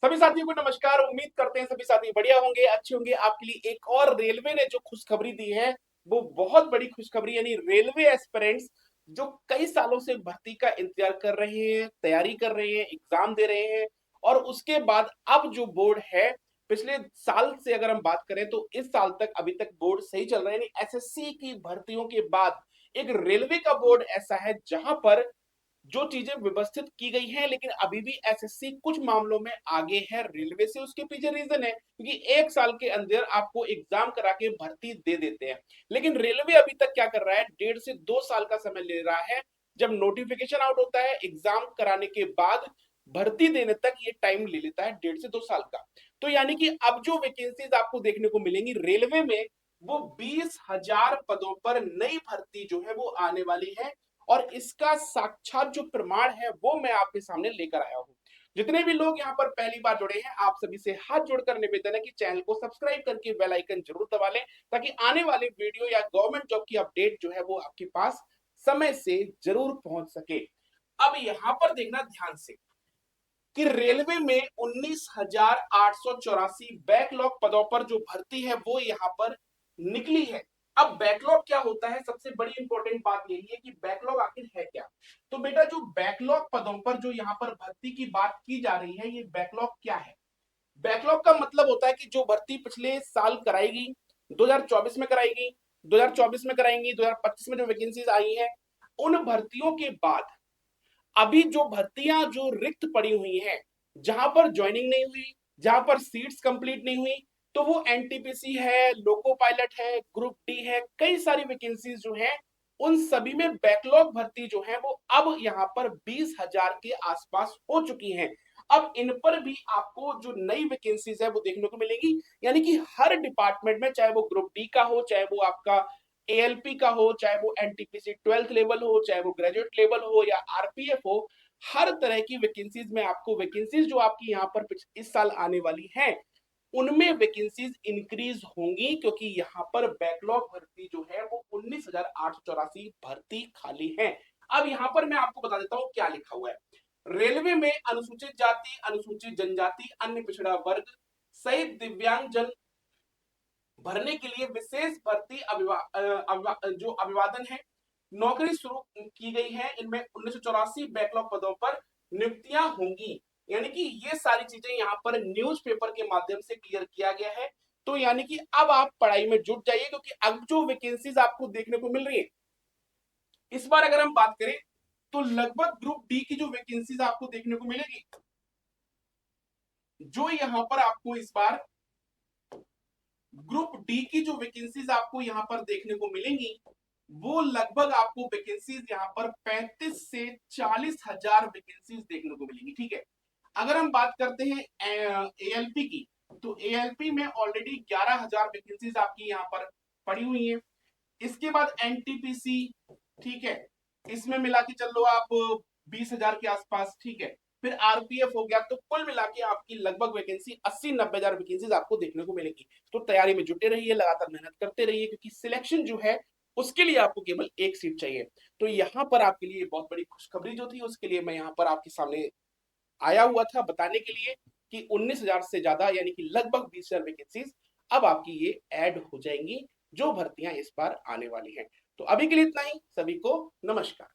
सभी साथियों को नमस्कार। उम्मीद करते हैं सभी साथी बढ़िया होंगे, अच्छे होंगे। आपके लिए एक और रेलवे ने जो खुशखबरी दी है वो बहुत बड़ी खुशखबरी, यानी रेलवे एस्पिरेंट्स जो कई सालों से भर्ती का इंतजार कर रहे हैं, तैयारी कर रहे हैं, एग्जाम दे रहे हैं और उसके बाद अब जो बोर्ड है, पिछले साल से अगर हम बात करें तो इस साल तक अभी तक बोर्ड सही चल रहा है। यानी एसएससी की भर्तियों के बाद एक रेलवे का बोर्ड ऐसा है जहां पर जो चीजें व्यवस्थित की गई हैं, लेकिन अभी भी एसएससी कुछ मामलों में आगे है रेलवे से। उसके पीछे रीजन है क्योंकि एक साल के अंदर आपको एग्जाम करा के भर्ती दे देते हैं, लेकिन रेलवे अभी तक क्या कर रहा है, 1.5 से 2 साल का समय ले रहा है। जब नोटिफिकेशन आउट होता है एग्जाम कराने के बाद भर्ती देने तक ये टाइम ले लेता है 1.5 से 2 साल का। तो यानी कि अब जो वैकेंसीज आपको देखने को मिलेंगी रेलवे में, वो 20,000 पदों पर नई भर्ती जो है वो आने वाली है। और इसका साक्षात जो प्रमाण है वो मैं आपके सामने लेकर आया हूं। जितने भी लोग यहाँ पर पहली बार जुड़े हैं, आप सभी से हाथ जोड़कर निवेदन है कि चैनल को सब्सक्राइब करके बेल आइकन जरूर दबा लें, ताकि आने वाले वीडियो या गवर्नमेंट जॉब की अपडेट जो है वो आपके पास समय से जरूर पहुंच सके। अब यहां पर देखना ध्यान से कि रेलवे में 19,884 बैकलॉग पदों पर जो भर्ती है वो यहां पर निकली है। अब बैकलॉग क्या होता है, सबसे बड़ी इंपॉर्टेंट बात यही है कि बैकलॉग आखिर है क्या। तो बेटा, जो बैकलॉग पदों पर जो यहां पर भर्ती की बात की जा रही है, ये बैकलॉग क्या है। बैकलॉग का मतलब होता है कि जो भर्ती पिछले साल कराएगी, 2024 में कराएगी, 2024 में कराएंगी, 2025 में जो वैकेंसीज आई हैं, उन भर्तियों के बाद अभी जो भर्तियां जो रिक्त पड़ी हुई हैं, जहां पर ज्वाइनिंग नहीं हुई, जहां पर सीट्स कंप्लीट नहीं हुई, तो वो एनटीपीसी है, लोको पायलट है, ग्रुप डी है, कई सारी वैकेंसीज जो हैं, उन सभी में बैकलॉग भर्ती जो है वो अब यहां पर 20,000 के आसपास हो चुकी हैं। अब इन पर भी आपको जो नई वैकेंसीज है वो देखने को मिलेगी। यानी कि हर डिपार्टमेंट में, चाहे वो ग्रुप डी का हो, चाहे वो आपका एएलपी का हो, चाहे वो एनटीपीसी 12th लेवल हो, चाहे वो ग्रेजुएट लेवल हो या आरपीएफ हो, हर तरह की वैकेंसीज में आपको वैकेंसीज जो आपकी यहाँ पर इस साल आने वाली हैं, उनमें वैकेंसीज इंक्रीज होंगी, क्योंकि यहाँ पर बैकलॉग भर्ती जो है वो 19,884 भर्ती खाली है। अब यहाँ पर मैं आपको बता देता हूँ क्या लिखा हुआ है। रेलवे में अनुसूचित जाति, अनुसूचित जनजाति, अन्य पिछड़ा वर्ग सहित दिव्यांग जन भरने के लिए विशेष भर्ती जो अभिवादन है, नौकरी शुरू की गई है। इनमें 1984 बैकलॉग पदों पर नियुक्तियां होंगी। यानी कि ये सारी चीजें यहाँ पर न्यूज़पेपर के माध्यम से क्लियर किया गया है। तो यानी कि अब आप पढ़ाई में जुट जाइए, क्योंकि अब जो वैकेंसीज आपको देखने को मिल रही है, इस बार अगर हम बात करें तो लगभग ग्रुप डी की जो वैकेंसीज आपको देखने को मिलेगी, जो यहाँ पर आपको इस बार ग्रुप डी की जो वैकेंसीज आपको यहां पर देखने को मिलेंगी, वो लगभग आपको वैकेंसीज यहां पर 35 से 40 हजार वैकेंसीज देखने को मिलेंगी। ठीक है। अगर हम बात करते हैं एएलपी की, तो एएलपी में ऑलरेडी 11,000 वैकेंसीज आपकी यहां पर पड़ी हुई है। इसके बाद एनटीपीसी, ठीक है, इसमें मिला के चल लो आप 20,000 के आसपास। ठीक है। फिर आरपीएफ हो गया, तो कुल मिला के आपकी लगभग वैकेंसी 80-90 हजार वैकेंसीज आपको देखने को मिलेगी। तो तैयारी में जुटे रहिए, लगातार मेहनत करते रहिए, क्योंकि सिलेक्शन जो है उसके लिए आपको केवल एक सीट चाहिए। तो यहाँ पर आपके लिए बहुत बड़ी खुशखबरी जो थी, उसके लिए मैं यहाँ पर आपके सामने आया हुआ था बताने के लिए कि 19,000 से ज्यादा, यानी कि लगभग 20,000 वैकेंसीज अब आपकी ये ऐड हो जाएंगी, जो भर्तियां इस बार आने वाली हैं। तो अभी के लिए इतना ही। सभी को नमस्कार।